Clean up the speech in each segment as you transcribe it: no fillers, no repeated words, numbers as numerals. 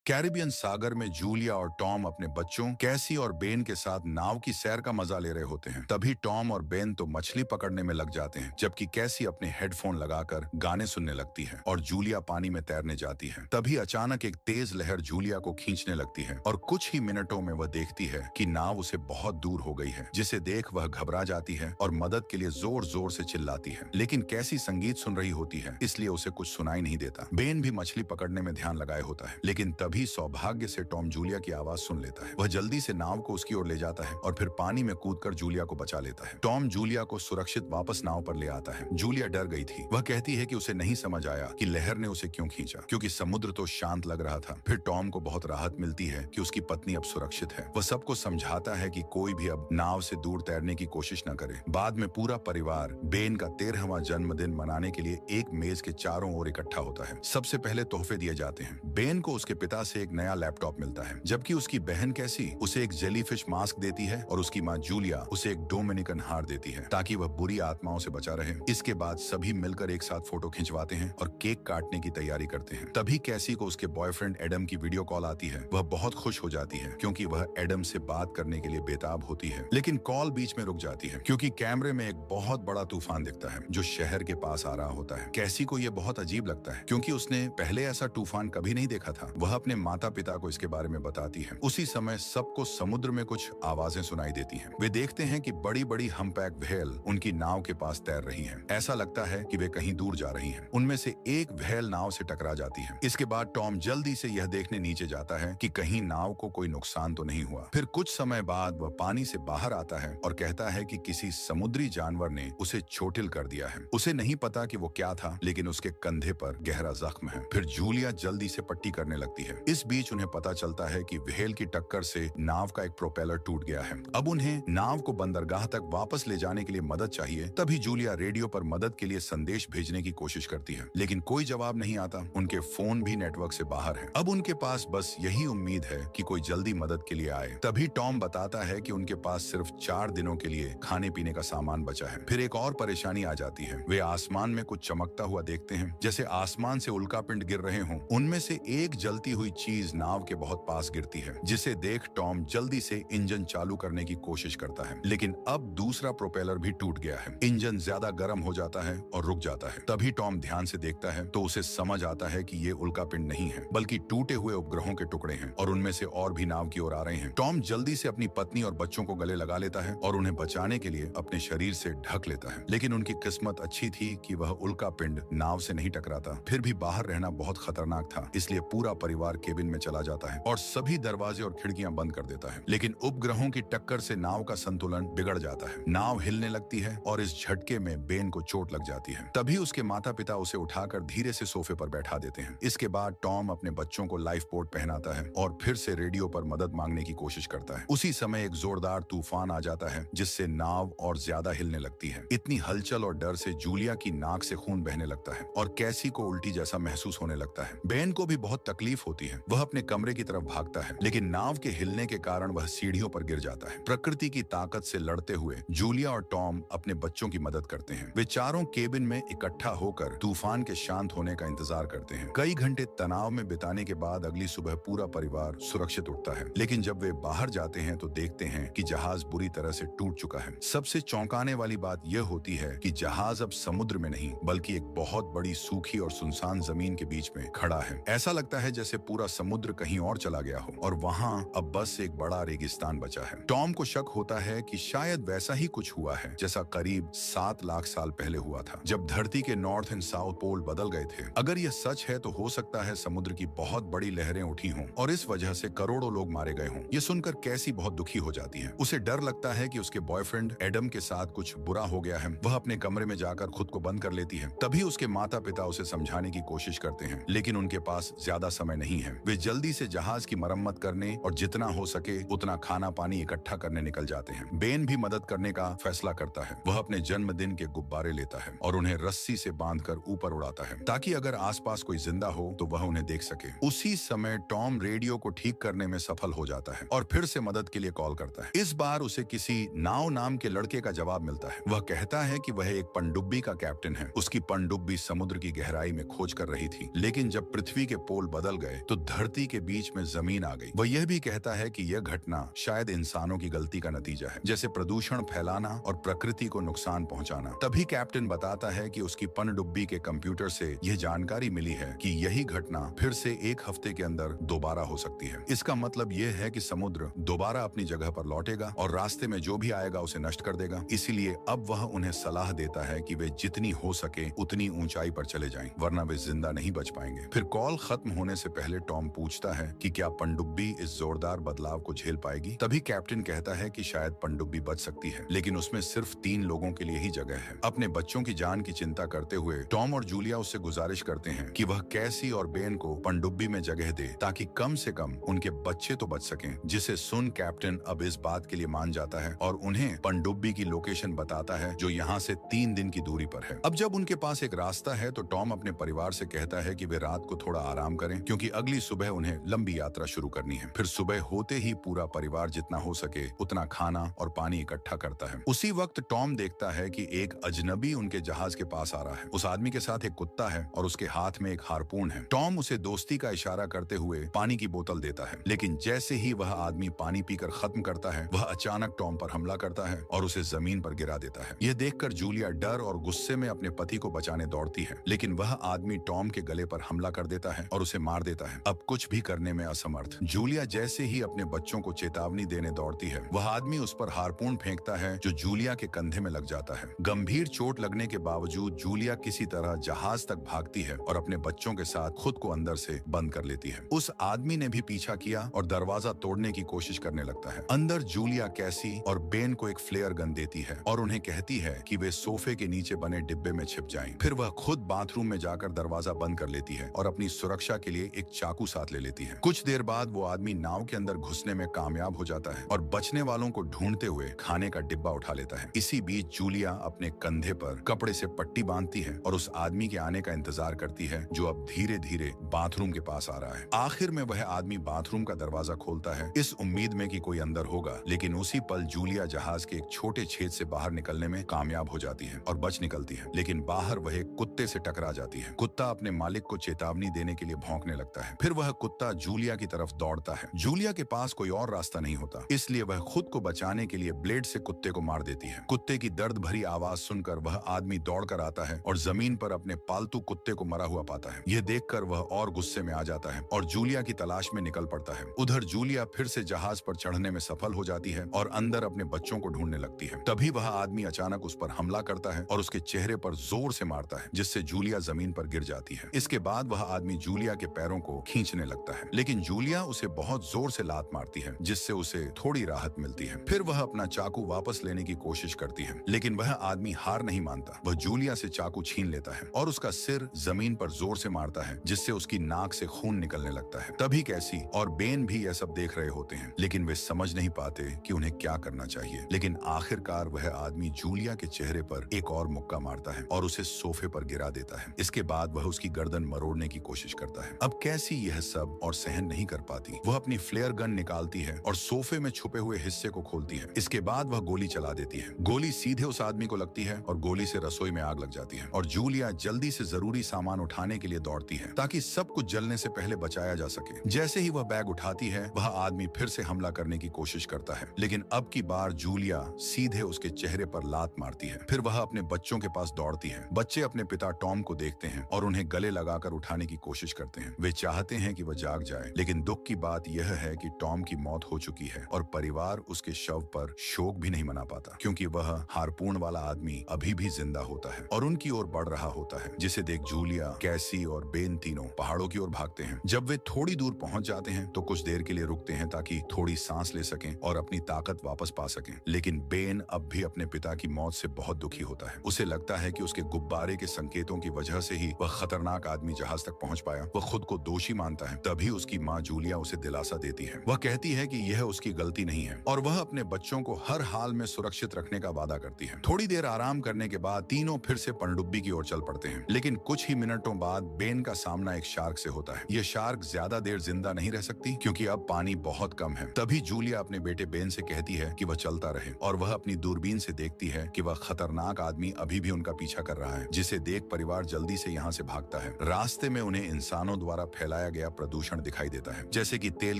Caribbean सागर में Julia और Tom अपने बच्चों कैसी और बेन के साथ नाव की सैर का मजा ले रहे होते हैं। तभी टॉम और बेन तो मछली पकड़ने में लग जाते हैं, जबकि कैसी अपने हेडफोन लगाकर गाने सुनने लगती है और जूलिया पानी में तैरने जाती है। तभी अचानक एक तेज लहर जूलिया को खींचने लगती है और कुछ ही मिनटों में वह देखती है कि नाव उसे बहुत दूर हो गई है, जिसे देख वह घबरा जाती है और मदद के लिए जोर जोर से चिल्लाती है। लेकिन कैसी संगीत सुन रही होती है, इसलिए उसे कुछ सुनाई नहीं देता। बेन भी मछली पकड़ने में ध्यान लगाए होता है, लेकिन तभी सौभाग्य से टॉम जूलिया की आवाज सुन लेता है। वह जल्दी से नाव को उसकी ओर ले जाता है और फिर पानी में कूदकर जूलिया को बचा लेता है। टॉम जूलिया को सुरक्षित वापस नाव पर ले आता है। जूलिया डर गई थी। वह कहती है कि उसे नहीं समझ आया कि लहर ने उसे क्यों खींचा, क्योंकि समुद्र तो शांत लग रहा था। फिर टॉम को बहुत राहत मिलती है कि उसकी पत्नी अब सुरक्षित है। वह सबको समझाता है कि कोई भी अब नाव से दूर तैरने की कोशिश न करे। बाद में पूरा परिवार बेन का 13वां जन्मदिन मनाने के लिए एक मेज के चारों ओर इकट्ठा होता है। सबसे पहले तोहफे दिए जाते हैं। बेन को उसके पिता से एक नया लैपटॉप मिलता है, जबकि उसकी बहन कैसी उसे एक जेलीफिश मास्क देती है और उसकी माँ जूलिया उसे एक डोमिनिकन हार देती है ताकि वह बुरी आत्माओं से बचा रहे। इसके बाद सभी मिलकर एक साथ फोटो खिंचवाते हैं और केक काटने की तैयारी करते हैं। तभी कैसी को उसके बॉयफ्रेंड एडम की वीडियो कॉल आती है। वह बहुत खुश हो जाती है क्योंकि वह एडम से बात करने के लिए बेताब होती है, लेकिन कॉल बीच में रुक जाती है क्योंकि कैमरे में एक बहुत बड़ा तूफान दिखता है जो शहर के पास आ रहा होता है। कैसी को यह बहुत अजीब लगता है क्योंकि उसने पहले ऐसा तूफान कभी नहीं देखा था। वह अपने माता पिता को इसके बारे में बताती है। उसी समय सबको समुद्र में कुछ आवाजें सुनाई देती हैं। वे देखते हैं कि बड़ी बड़ी हम्पैक व्हेल उनकी नाव के पास तैर रही हैं। ऐसा लगता है कि वे कहीं दूर जा रही हैं। उनमें से एक व्हेल नाव से टकरा जाती है। इसके बाद टॉम जल्दी से यह देखने नीचे जाता है कि कहीं नाव को कोई नुकसान तो नहीं हुआ। फिर कुछ समय बाद वह पानी से बाहर आता है और कहता है कि किसी समुद्री जानवर ने उसे चोटिल कर दिया है। उसे नहीं पता कि वो क्या था, लेकिन उसके कंधे पर गहरा जख्म है। फिर जूलिया जल्दी से पट्टी करने लगती है। इस बीच उन्हें पता चलता है कि व्हेल की टक्कर से नाव का एक प्रोपेलर टूट गया है। अब उन्हें नाव को बंदरगाह तक वापस ले जाने के लिए मदद चाहिए। तभी जूलिया रेडियो पर मदद के लिए संदेश भेजने की कोशिश करती है, लेकिन कोई जवाब नहीं आता। उनके फोन भी नेटवर्क से बाहर है। अब उनके पास बस यही उम्मीद है कि कोई जल्दी मदद के लिए आए। तभी टॉम बताता है कि उनके पास सिर्फ 4 दिनों के लिए खाने पीने का सामान बचा है। फिर एक और परेशानी आ जाती है। वे आसमान में कुछ चमकता हुआ देखते हैं, जैसे आसमान से उल्कापिंड गिर रहे हों। उनमें से एक जलती हुई चीज नाव के बहुत पास गिरती है, जिसे देख टॉम जल्दी से इंजन चालू करने की कोशिश करता है, लेकिन अब दूसरा प्रोपेलर भी टूट गया है। इंजन ज्यादा गर्म हो जाता है और रुक जाता है। तभी टॉम ध्यान से देखता है तो उसे समझ आता है कि ये उल्कापिंड नहीं है, बल्कि टूटे हुए उपग्रहों के टुकड़े हैं और उनमें से और भी नाव की ओर आ रहे हैं। टॉम जल्दी से अपनी पत्नी और बच्चों को गले लगा लेता है और उन्हें बचाने के लिए अपने शरीर से ढक लेता है, लेकिन उनकी किस्मत अच्छी थी कि वह उल्कापिंड नाव से नहीं टकराता। फिर भी बाहर रहना बहुत खतरनाक था, इसलिए पूरा परिवार केबिन में चला जाता है और सभी दरवाजे और खिड़कियां बंद कर देता है। लेकिन उपग्रहों की टक्कर से नाव का संतुलन बिगड़ जाता है। नाव हिलने लगती है और इस झटके में बेन को चोट लग जाती है। तभी उसके माता पिता उसे उठाकर धीरे से सोफे पर बैठा देते हैं। इसके बाद टॉम अपने बच्चों को लाइफ बोट पहनाता है और फिर से रेडियो पर मदद मांगने की कोशिश करता है। उसी समय एक जोरदार तूफान आ जाता है, जिससे नाव और ज्यादा हिलने लगती है। इतनी हलचल और डर से जूलिया की नाक से खून बहने लगता है और कैसी को उल्टी जैसा महसूस होने लगता है। बेन को भी बहुत तकलीफ होती है। वह अपने कमरे की तरफ भागता है, लेकिन नाव के हिलने के कारण वह सीढ़ियों पर गिर जाता है। प्रकृति की ताकत से लड़ते हुए जूलिया और टॉम अपने बच्चों की मदद करते हैं। वे चारों केबिन में इकट्ठा होकर तूफान के शांत होने का इंतजार करते हैं। कई घंटे तनाव में बिताने के बाद अगली सुबह पूरा परिवार सुरक्षित उठता है, लेकिन जब वे बाहर जाते हैं तो देखते हैं कि जहाज बुरी तरह से टूट चुका है। सबसे चौंकाने वाली बात यह होती है कि जहाज अब समुद्र में नहीं, बल्कि एक बहुत बड़ी सूखी और सुनसान जमीन के बीच में खड़ा है। ऐसा लगता है जैसे पूरा समुद्र कहीं और चला गया हो और वहां अब बस एक बड़ा रेगिस्तान बचा है। टॉम को शक होता है कि शायद वैसा ही कुछ हुआ है जैसा करीब 7 लाख साल पहले हुआ था, जब धरती के नॉर्थ एंड साउथ पोल बदल गए थे। अगर यह सच है तो हो सकता है समुद्र की बहुत बड़ी लहरें उठी हों और इस वजह से करोड़ों लोग मारे गए हों। यह सुनकर कैसी बहुत दुखी हो जाती है। उसे डर लगता है कि उसके बॉयफ्रेंड एडम के साथ कुछ बुरा हो गया है। वह अपने कमरे में जाकर खुद को बंद कर लेती है। तभी उसके माता पिता उसे समझाने की कोशिश करते हैं, लेकिन उनके पास ज्यादा समय नहीं है। वे जल्दी से जहाज की मरम्मत करने और जितना हो सके उतना खाना पानी इकट्ठा करने निकल जाते हैं। बेन भी मदद करने का फैसला करता है। वह अपने जन्मदिन के गुब्बारे लेता है और उन्हें रस्सी से बांधकर ऊपर उड़ाता है, ताकि अगर आसपास कोई जिंदा हो तो वह उन्हें देख सके। उसी समय टॉम रेडियो को ठीक करने में सफल हो जाता है और फिर से मदद के लिए कॉल करता है। इस बार उसे किसी नाव नाम के लड़के का जवाब मिलता है। वह कहता है कि वह एक पनडुब्बी का कैप्टन है। उसकी पनडुब्बी समुद्र की गहराई में खोज कर रही थी, लेकिन जब पृथ्वी के पोल बदल गए तो धरती के बीच में जमीन आ गई। वह यह भी कहता है कि यह घटना शायद इंसानों की गलती का नतीजा है, जैसे प्रदूषण फैलाना और प्रकृति को नुकसान पहुंचाना। तभी कैप्टन बताता है कि उसकी पनडुब्बी के कंप्यूटर से यह जानकारी मिली है कि यही घटना फिर से एक हफ्ते के अंदर दोबारा हो सकती है। इसका मतलब यह है कि समुद्र दोबारा अपनी जगह पर लौटेगा और रास्ते में जो भी आएगा उसे नष्ट कर देगा। इसीलिए अब वह उन्हें सलाह देता है कि वे जितनी हो सके उतनी ऊंचाई पर चले जाएं, वरना वे जिंदा नहीं बच पाएंगे। फिर कॉल खत्म होने से पहले टॉम पूछता है कि क्या पनडुब्बी इस जोरदार बदलाव को झेल पाएगी। तभी कैप्टन कहता है कि शायद पनडुब्बी बच सकती है, लेकिन उसमें सिर्फ 3 लोगों के लिए ही जगह है। अपने बच्चों की जान की चिंता करते हुए टॉम और जूलिया उससे गुजारिश करते हैं कि वह कैसी और बेन को पनडुब्बी में जगह दे ताकि कम से कम उनके बच्चे तो बच सकें। जिसे सुन कैप्टन अब इस बात के लिए मान जाता है और उन्हें पनडुब्बी की लोकेशन बताता है जो यहाँ से 3 दिन की दूरी पर है। अब जब उनके पास एक रास्ता है तो टॉम अपने परिवार से कहता है कि वे रात को थोड़ा आराम करें, क्योंकि अगली सुबह उन्हें लंबी यात्रा शुरू करनी है। फिर सुबह होते ही पूरा परिवार जितना हो सके उतना खाना और पानी इकट्ठा करता है। उसी वक्त टॉम देखता है कि एक अजनबी उनके जहाज के पास आ रहा है। उस आदमी के साथ एक कुत्ता है और उसके हाथ में एक हारपून है। टॉम उसे दोस्ती का इशारा करते हुए पानी की बोतल देता है, लेकिन जैसे ही वह आदमी पानी पीकर खत्म करता है वह अचानक टॉम पर हमला करता है और उसे जमीन पर गिरा देता है। यह देखकर जूलिया डर और गुस्से में अपने पति को बचाने दौड़ती है, लेकिन वह आदमी टॉम के गले पर हमला कर देता है और उसे मार देता है। अब कुछ भी करने में असमर्थ जूलिया जैसे ही अपने बच्चों को चेतावनी देने दौड़ती है, वह आदमी उस पर हारपून फेंकता है जो जूलिया के कंधे में लग जाता है। गंभीर चोट लगने के बावजूद जूलिया किसी तरह जहाज तक भागती है और अपने बच्चों के साथ खुद को अंदर से बंद कर लेती है। उस आदमी ने भी पीछा किया और दरवाजा तोड़ने की कोशिश करने लगता है। अंदर जूलिया कैसी और बेन को एक फ्लेयर गन देती है और उन्हें कहती है कि वे सोफे के नीचे बने डिब्बे में छिप जाएं। फिर वह खुद बाथरूम में जाकर दरवाजा बंद कर लेती है और अपनी सुरक्षा के लिए एक चाकू साथ ले लेती है। कुछ देर बाद वो आदमी नाव के अंदर घुसने में कामयाब हो जाता है और बचने वालों को ढूंढते हुए खाने का डिब्बा उठा लेता है। इसी बीच जूलिया अपने कंधे पर कपड़े से पट्टी बांधती है और उस आदमी के आने का इंतजार करती है जो अब धीरे धीरे बाथरूम के पास आ रहा है। आखिर में वह आदमी बाथरूम का दरवाजा खोलता है इस उम्मीद में कि कोई अंदर होगा, लेकिन उसी पल जूलिया जहाज के एक छोटे छेद से बाहर निकलने में कामयाब हो जाती है और बच निकलती है। लेकिन बाहर वह एक कुत्ते से टकरा जाती है। कुत्ता अपने मालिक को चेतावनी देने के लिए भौंकने लगता है। फिर वह कुत्ता जूलिया की तरफ दौड़ता है। जूलिया के पास कोई और रास्ता नहीं होता, इसलिए वह खुद को बचाने के लिए ब्लेड से कुत्ते को मार देती है। कुत्ते की दर्द भरी आवाज सुनकर वह आदमी दौड़कर आता है और जमीन पर अपने पालतू कुत्ते को मरा हुआ पाता है। यह देखकर वह और गुस्से में आ जाता है और जूलिया की तलाश में निकल पड़ता है। उधर जूलिया फिर से जहाज पर चढ़ने में सफल हो जाती है और अंदर अपने बच्चों को ढूंढने लगती है। तभी वह आदमी अचानक उस पर हमला करता है और उसके चेहरे पर जोर से मारता है, जिससे जूलिया जमीन पर गिर जाती है। इसके बाद वह आदमी जूलिया के पैरों को खींचने लगता है, लेकिन जूलिया उसे बहुत जोर से लात मारती है, जिससे उसे थोड़ी राहत मिलती है। फिर वह अपना चाकू वापस लेने की कोशिश करती है, लेकिन वह आदमी हार नहीं मानता। वह जूलिया से चाकू छीन लेता है और उसका सिर जमीन पर जोर से मारता है, जिससे उसकी नाक से खून निकलने लगता है। तभी कैसी और बेन भी यह सब देख रहे होते हैं, लेकिन वे समझ नहीं पाते कि उन्हें क्या करना चाहिए। लेकिन आखिरकार वह आदमी जूलिया के चेहरे पर एक और मुक्का मारता है और उसे सोफे पर गिरा देता है। इसके बाद वह उसकी गर्दन मरोड़ने की कोशिश करता है। अब कैसी यह सब और सहन नहीं कर पाती, वह अपनी फ्लेयर गन निकालती है और सोफे में छुपे हुए हिस्से को खोलती है। इसके बाद वह गोली चला देती है। गोली सीधे उस आदमी को लगती है और गोली से रसोई में आग लग जाती है और जूलिया जल्दी से जरूरी सामान उठाने के लिए दौड़ती है ताकि सब कुछ जलने से पहले बचाया जा सके। जैसे ही वह बैग उठाती है वह आदमी फिर से हमला करने की कोशिश करता है, लेकिन अब की बार जूलिया सीधे उसके चेहरे पर लात मारती है। फिर वह अपने बच्चों के पास दौड़ती है। बच्चे अपने पिता टॉम को देखते हैं और उन्हें गले लगाकर उठाने की कोशिश करते हैं। वे चाहते हैं कि वह जाग जाए, लेकिन दुख की बात यह है कि टॉम की मौत हो चुकी है और परिवार उसके शव पर शोक भी नहीं मना पाता, क्योंकि वह हारपून वाला आदमी अभी भी जिंदा होता है और उनकी ओर बढ़ रहा होता है, जिसे देख जूलिया, कैसी और बेन तीनों पहाड़ों की ओर भागते हैं। जब वे थोड़ी दूर पहुंच जाते हैं तो कुछ देर के लिए रुकते हैं ताकि थोड़ी सांस ले सकें और अपनी ताकत वापस पा सकें। लेकिन बेन अब भी अपने पिता की मौत से बहुत दुखी होता है। उसे लगता है कि उसके गुब्बारे के संकेतों की वजह से ही वह खतरनाक आदमी जहाज तक पहुंच पाया। वह खुद को दोषी मानता है। तभी उसकी माँ जूलिया उसे दिलासा देती है। वह कहती है कि यह उसकी गलती नहीं है और वह अपने बच्चों को हर हाल में सुरक्षित रखने का वादा करती है। थोड़ी देर आराम करने के बाद तीनों फिर से पनडुब्बी की ओर चल पड़ते हैं, लेकिन कुछ ही मिनटों बाद बेन का सामना एक शार्क से होता है। यह शार्क ज्यादा देर जिंदा नहीं रह सकती क्योंकि अब पानी बहुत कम है। तभी जूलिया अपने बेटे बेन से कहती है कि वह चलता रहे और वह अपनी दूरबीन से देखती है कि वह खतरनाक आदमी अभी भी उनका पीछा कर रहा है, जिसे देख परिवार जल्दी से यहाँ से भागता है। रास्ते में उन्हें इंसानों द्वारा फैलाए जलाया गया प्रदूषण दिखाई देता है, जैसे कि तेल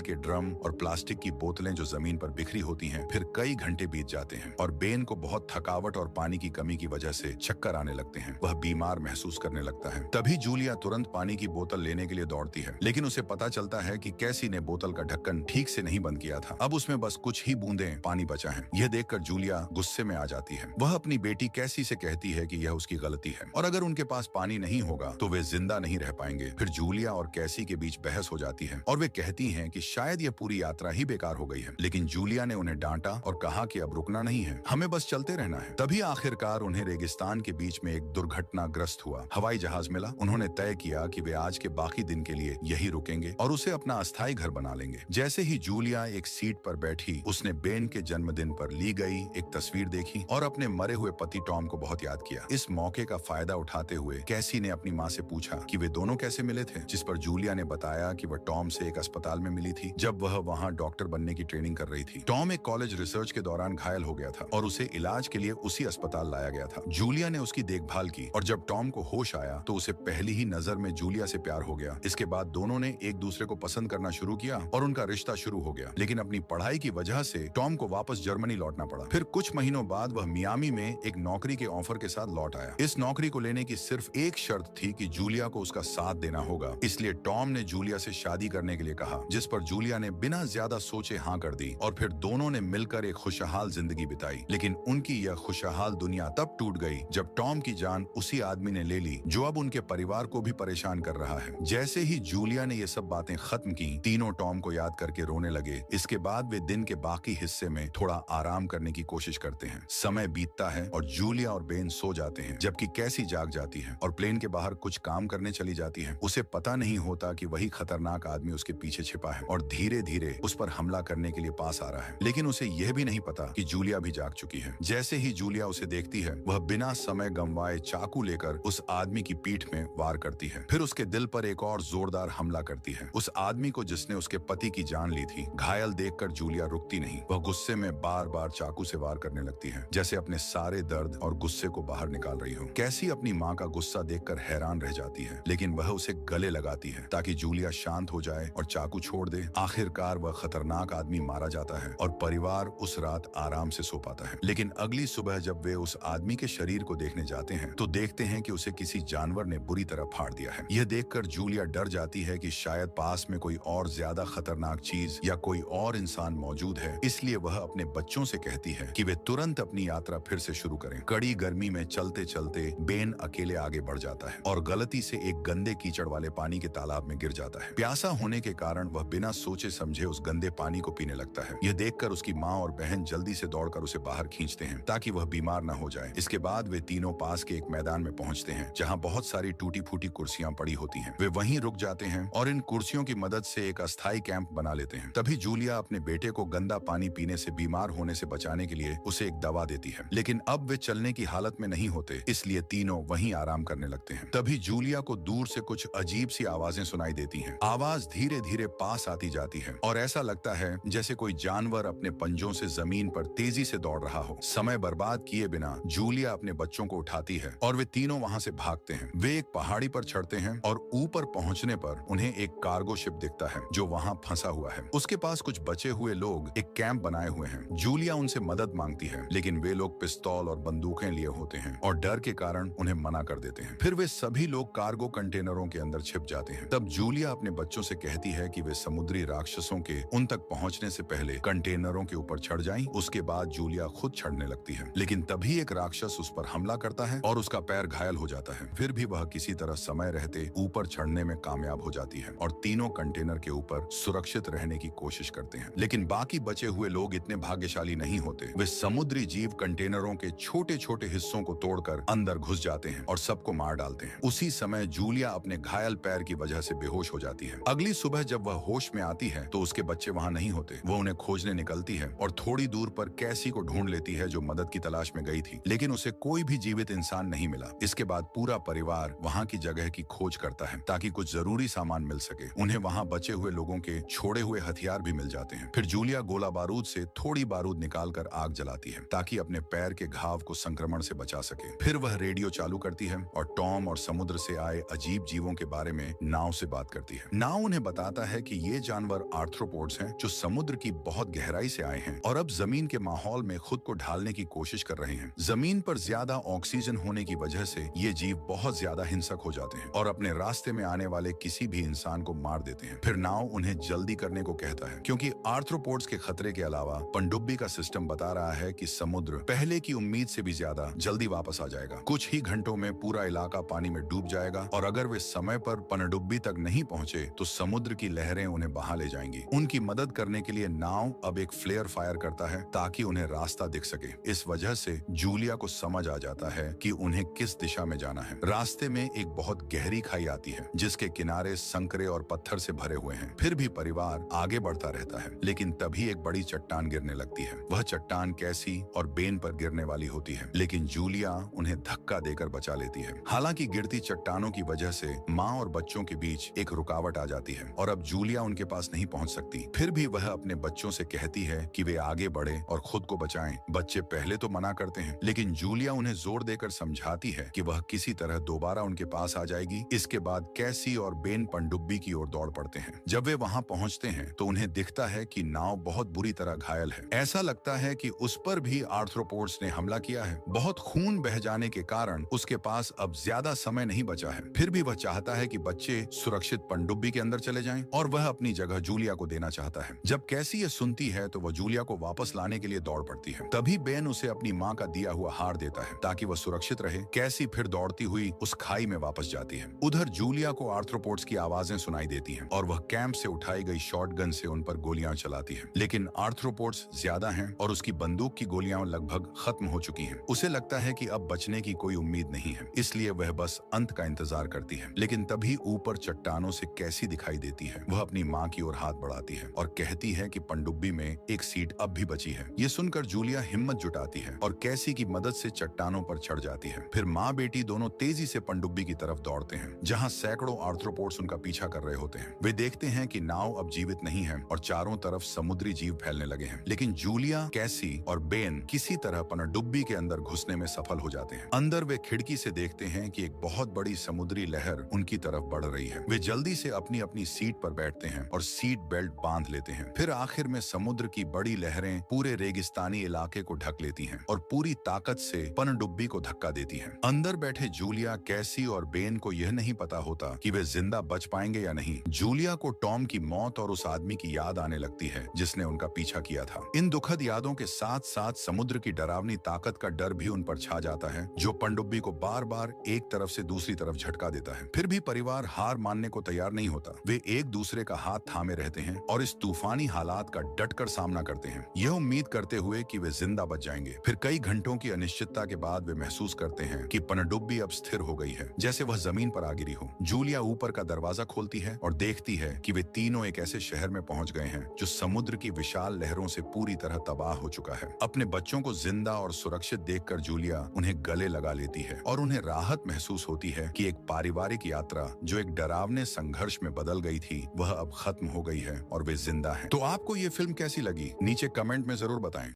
के ड्रम और प्लास्टिक की बोतलें जो जमीन पर बिखरी होती हैं। फिर कई घंटे बीत जाते हैं और बेन को बहुत थकावट और पानी की कमी की वजह से चक्कर आने लगते हैं। वह बीमार महसूस करने लगता है। तभी जूलिया तुरंत पानी की बोतल लेने के लिए दौड़ती है, लेकिन उसे पता चलता है कि कैसी ने बोतल का ढक्कन ठीक से नहीं बंद किया था। अब उसमें बस कुछ ही बूंदें पानी बचा है। यह देखकर जूलिया गुस्से में आ जाती है। वह अपनी बेटी कैसी से कहती है कि यह उसकी गलती है और अगर उनके पास पानी नहीं होगा तो वे जिंदा नहीं रह पाएंगे। फिर जूलिया और कैसी के बीच बहस हो जाती है और वे कहती हैं कि शायद यह पूरी यात्रा ही बेकार हो गई है, लेकिन जूलिया ने उन्हें डांटा और कहा कि अब रुकना नहीं है, हमें बस चलते रहना है। तभी आखिरकार उन्हें रेगिस्तान के बीच में एक दुर्घटनाग्रस्त हुआ हवाई जहाज मिला। उन्होंने तय किया कि वे आज के बाकी दिन के लिए यही रुकेंगे और उसे अपना अस्थायी घर बना लेंगे। जैसे ही जूलिया एक सीट पर बैठी, उसने बेन के जन्मदिन पर ली गई एक तस्वीर देखी और अपने मरे हुए पति टॉम को बहुत याद किया। इस मौके का फायदा उठाते हुए कैसी ने अपनी माँ से पूछा कि वे दोनों कैसे मिले थे, जिस पर जूलिया ने बताया कि वह टॉम से एक अस्पताल में मिली थी जब वह वहाँ डॉक्टर बनने की ट्रेनिंग कर रही थी। टॉम एक कॉलेज रिसर्च के दौरान घायल हो गया था और उसे इलाज के लिए उसी अस्पताल लाया गया था। जूलिया ने उसकी देखभाल की और जब टॉम को होश आया तो उसे पहली ही नजर में जूलिया से प्यार हो गया। इसके बाद दोनों ने एक दूसरे को पसंद करना शुरू किया और उनका रिश्ता शुरू हो गया, लेकिन अपनी पढ़ाई की वजह से टॉम को वापस जर्मनी लौटना पड़ा। फिर कुछ महीनों बाद वह मियामी में एक नौकरी के ऑफर के साथ लौट आया। इस नौकरी को लेने की सिर्फ एक शर्त थी कि जूलिया को उसका साथ देना होगा, इसलिए टॉम ने जूलिया से शादी करने के लिए कहा, जिस पर जूलिया ने बिना ज्यादा सोचे हाँ कर दी और फिर दोनों ने मिलकर एक खुशहाल जिंदगी बिताई। लेकिन उनकी यह खुशहाल दुनिया तब टूट गई जब टॉम की जान उसी आदमी ने ले ली जो अब उनके परिवार को भी परेशान कर रहा है। जैसे ही जूलिया ने ये सब बातें खत्म की, तीनों टॉम को याद करके रोने लगे। इसके बाद वे दिन के बाकी हिस्से में थोड़ा आराम करने की कोशिश करते हैं। समय बीतता है और जूलिया और बेन सो जाते हैं, जबकि कैसी जाग जाती है और प्लेन के बाहर कुछ काम करने चली जाती है। उसे पता नहीं होता कि वही खतरनाक आदमी उसके पीछे छिपा है और धीरे धीरे उस पर हमला करने के लिए पास आ रहा है। लेकिन उसे यह भी नहीं पता कि जूलिया भी जाग चुकी है। जैसे ही जूलिया उसे देखती है, वह बिना समय गंवाए चाकू लेकर उस आदमी की पीठ में वार करती है। फिर उसके दिल पर एक और जोरदार हमला करती है, उस आदमी को जिसने उसके पति की जान ली थी। घायल देखकर जूलिया रुकती नहीं, वह गुस्से में बार बार चाकू से वार करने लगती है, जैसे अपने सारे दर्द और गुस्से को बाहर निकाल रही हो। कैसी अपनी माँ का गुस्सा देखकर हैरान रह जाती है, लेकिन वह उसे गले लगाती है ताकि जूलिया शांत हो जाए और चाकू छोड़ दे। आखिरकार वह खतरनाक आदमी मारा जाता है और परिवार उस रात आराम से सो पाता है। लेकिन अगली सुबह जब वे उस आदमी के शरीर को देखने जाते हैं तो देखते हैं कि उसे किसी जानवर ने बुरी तरह फाड़ दिया है। यह देखकर जूलिया डर जाती है कि शायद पास में कोई और ज्यादा खतरनाक चीज या कोई और इंसान मौजूद है। इसलिए वह अपने बच्चों से कहती है कि वे तुरंत अपनी यात्रा फिर से शुरू करें। कड़ी गर्मी में चलते चलते बेन अकेले आगे बढ़ जाता है और गलती से एक गंदे कीचड़ वाले पानी के तालाब में गिर जाता है। प्यासा होने के कारण वह बिना सोचे समझे उस गंदे पानी को पीने लगता है। यह देखकर उसकी माँ और बहन जल्दी से दौड़कर उसे बाहर खींचते हैं ताकि वह बीमार न हो जाए। इसके बाद वे तीनों पास के एक मैदान में पहुंचते हैं जहां बहुत सारी टूटी फूटी कुर्सियां पड़ी होती हैं। वे वहीं रुक जाते हैं और इन कुर्सियों की मदद से एक अस्थायी कैंप बना लेते हैं। तभी जूलिया अपने बेटे को गंदा पानी पीने से बीमार होने से बचाने के लिए उसे एक दवा देती है, लेकिन अब वे चलने की हालत में नहीं होते, इसलिए तीनों वहीं आराम करने लगते हैं। तभी जूलिया को दूर से कुछ अजीब सी आवाजें सुनाई देती हैं। आवाज धीरे धीरे पास आती जाती है और ऐसा लगता है जैसे कोई जानवर अपने पंजों से जमीन पर तेजी से दौड़ रहा हो। समय बर्बाद किए बिना जूलिया अपने बच्चों को उठाती है और वे तीनों वहां से भागते हैं। वे एक पहाड़ी पर चढ़ते हैं और ऊपर पहुंचने पर उन्हें एक कार्गो शिप दिखता है जो वहां फंसा हुआ है। उसके पास कुछ बचे हुए लोग एक कैंप बनाए हुए हैं। जूलिया उनसे मदद मांगती है, लेकिन वे लोग पिस्तौल और बंदूकें लिए होते हैं और डर के कारण उन्हें मना कर देते हैं। फिर वे सभी लोग कार्गो कंटेनरों के अंदर छिप जाते हैं। तब जूलिया अपने बच्चों से कहती है कि वे समुद्री राक्षसों के उन तक पहुंचने से पहले कंटेनरों के ऊपर चढ़ जाएं। उसके बाद जूलिया खुद चढ़ने लगती है, लेकिन तभी एक राक्षस उस पर हमला करता है और उसका पैर घायल हो जाता है। फिर भी वह किसी तरह समय रहते ऊपर चढ़ने में कामयाब हो जाती है और तीनों कंटेनर के ऊपर सुरक्षित रहने की कोशिश करते हैं। लेकिन बाकी बचे हुए लोग इतने भाग्यशाली नहीं होते। वे समुद्री जीव कंटेनरों के छोटे छोटे हिस्सों को तोड़कर अंदर घुस जाते हैं और सबको मार डालते हैं। उसी समय जूलिया अपने घायल पैर की वजह से बेहोश हो जाती है। अगली सुबह जब वह होश में आती है तो उसके बच्चे वहां नहीं होते। वो उन्हें खोजने निकलती है और थोड़ी दूर पर कैसी को ढूंढ लेती है जो मदद की तलाश में गई थी, लेकिन उसे कोई भी जीवित इंसान नहीं मिला। इसके बाद पूरा परिवार वहां की जगह की खोज करता है ताकि कुछ जरूरी सामान मिल सके। उन्हें वहां बचे हुए लोगों के छोड़े हुए हथियार भी मिल जाते हैं। फिर जूलिया गोला बारूद से थोड़ी बारूद निकालकर आग जलाती है ताकि अपने पैर के घाव को संक्रमण से बचा सके। फिर वह रेडियो चालू करती है और टॉम और समुद्र से आए अजीब जीवों के बारे में नाव से बात करती है। नाव उन्हें बताता है कि ये जानवर आर्थ्रोपोड्स हैं जो समुद्र की बहुत गहराई से आए हैं और अब जमीन के माहौल में खुद को ढालने की कोशिश कर रहे हैं। जमीन पर ज्यादा ऑक्सीजन होने की वजह से ये जीव बहुत ज्यादा हिंसक हो जाते हैं और अपने रास्ते में आने वाले किसी भी इंसान को मार देते हैं। फिर नाव उन्हें जल्दी करने को कहता है क्योंकि आर्थ्रोपोड्स के खतरे के अलावा पनडुब्बी का सिस्टम बता रहा है कि समुद्र पहले की उम्मीद से भी ज्यादा जल्दी वापस आ जाएगा। कुछ ही घंटों में पूरा इलाका पानी में डूब जाएगा और अगर वे समय पर पनडुब्बी तक नहीं पहुंचे तो समुद्र की लहरें उन्हें बहा ले जाएंगी। उनकी मदद करने के लिए नाव अब एक फ्लेयर फायर करता है ताकि उन्हें रास्ता दिख सके। इस वजह से जूलिया को समझ आ जाता है कि उन्हें किस दिशा में जाना है। रास्ते में एक बहुत गहरी खाई आती है जिसके किनारे संकरे और पत्थर से भरे हुए हैं। फिर भी परिवार आगे बढ़ता रहता है, लेकिन तभी एक बड़ी चट्टान गिरने लगती है। वह चट्टान कैसी और बेन पर गिरने वाली होती है, लेकिन जूलिया उन्हें धक्का देकर बचा लेती है। हालांकि गिरती चट्टानों की वजह से माँ और बच्चों के बीच एक रुकावट आ जाती है और अब जूलिया उनके पास नहीं पहुंच सकती। फिर भी वह अपने बच्चों से कहती है कि वे आगे बढ़े और खुद को बचाएं। बच्चे पहले तो मना करते हैं, लेकिन जूलिया उन्हें जोर देकर समझाती है कि वह किसी तरह दोबारा उनके पास आ जाएगी। इसके बाद कैसी और बेन पनडुब्बी की ओर दौड़ पड़ते हैं। जब वे वहां पहुंचते हैं तो उन्हें दिखता है कि नाव बहुत बुरी तरह घायल है। ऐसा लगता है कि उस पर भी आर्थ्रोपोड्स ने हमला किया है। बहुत खून बह जाने के कारण उसके पास अब ज्यादा समय नहीं बचा है। फिर भी वह चाहता है कि बच्चे सुरक्षित पनडुब्बी के अंदर चले जाएं और वह अपनी जगह जूलिया को देना चाहता है। जब कैसी ये सुनती है तो वह जूलिया को वापस लाने के लिए दौड़ पड़ती है। तभी बेन उसे अपनी माँ का दिया हुआ हार देता है ताकि वह सुरक्षित रहे। कैसी फिर दौड़ती हुई उस खाई में वापस जाती है। उधर जूलिया को आर्थ्रोपोड्स की आवाजें सुनाई देती हैं और वह कैंप से उठाई गई शॉटगन से उन पर गोलियां चलाती है, लेकिन आर्थ्रोपोड्स ज्यादा हैं और उसकी बंदूक की गोलियां लगभग खत्म हो चुकी हैं। उसे लगता है कि अब बचने की कोई उम्मीद नहीं है, इसलिए वह बस अंत का इंतजार करती है। लेकिन तभी ऊपर चट्टानों से कैसी दिखाई देती है। वह अपनी माँ की ओर हाथ बढ़ाती है और कहती है कि पनडुब्बी में एक सीट अब भी बची है। ये सुनकर जूलिया हिम्मत जुटाती है और कैसी की मदद से चट्टानों पर चढ़ जाती है। फिर माँ बेटी दोनों तेजी से पनडुब्बी की तरफ दौड़ते हैं, जहाँ सैकड़ों आर्थ्रोपोड्स उनका पीछा कर रहे होते हैं। वे देखते हैं कि नाव अब जीवित नहीं है और चारों तरफ समुद्री जीव फैलने लगे हैं, लेकिन जूलिया, कैसी और बेन किसी तरह पनडुब्बी के अंदर घुसने में सफल हो जाते हैं। अंदर वे खिड़की से देखते हैं कि एक बहुत बड़ी समुद्री लहर उनकी तरफ बढ़ रही है। वे जल्दी से अपनी अपनी सीट पर बैठते हैं और सीट बेल्ट बांध लेते हैं। फिर आखिर में समुद्र की बड़ी लहरें पूरे रेगिस्तानी इलाके को ढक लेती हैं और पूरी ताकत से पनडुब्बी को धक्का देती हैं। अंदर बैठे जूलिया, कैसी और बेन को यह नहीं पता होता कि वे जिंदा बच पाएंगे या नहीं। जूलिया को टॉम की मौत और उस आदमी की याद आने लगती है जिसने उनका पीछा किया था। इन दुखद यादों के साथ साथ समुद्र की डरावनी ताकत का डर भी उन पर छा जाता है, जो पनडुब्बी को बार बार एक तरफ से दूसरी तरफ झटका देता है। फिर भी परिवार हार मानने को तैयार नहीं होता। वे एक दूसरे का हाथ थामे रहते हैं और इस तूफानी हालात का डटकर सामना करते हैं, यह उम्मीद करते हुए कि वे जिंदा बच जाएंगे। फिर कई घंटों की अनिश्चितता के बाद वे महसूस करते हैं कि पनडुब्बी अब स्थिर हो गई है, जैसे वह जमीन पर आ गिरी हो। जूलिया ऊपर का दरवाजा खोलती है और देखती है कि वे तीनों एक ऐसे शहर में पहुंच गए हैं जो समुद्र की विशाल लहरों से पूरी तरह तबाह हो चुका है। अपने बच्चों को जिंदा और सुरक्षित देखकर जूलिया उन्हें गले लगा लेती है और उन्हें राहत महसूस होती है कि एक पारिवारिक यात्रा जो एक डरावने संघर्ष में बदल गई थी, वह अब खत्म हो गई है और वे जिंदा हैं। तो आपको ये फिल्म कैसी लगी? नीचे कमेंट में जरूर बताएं।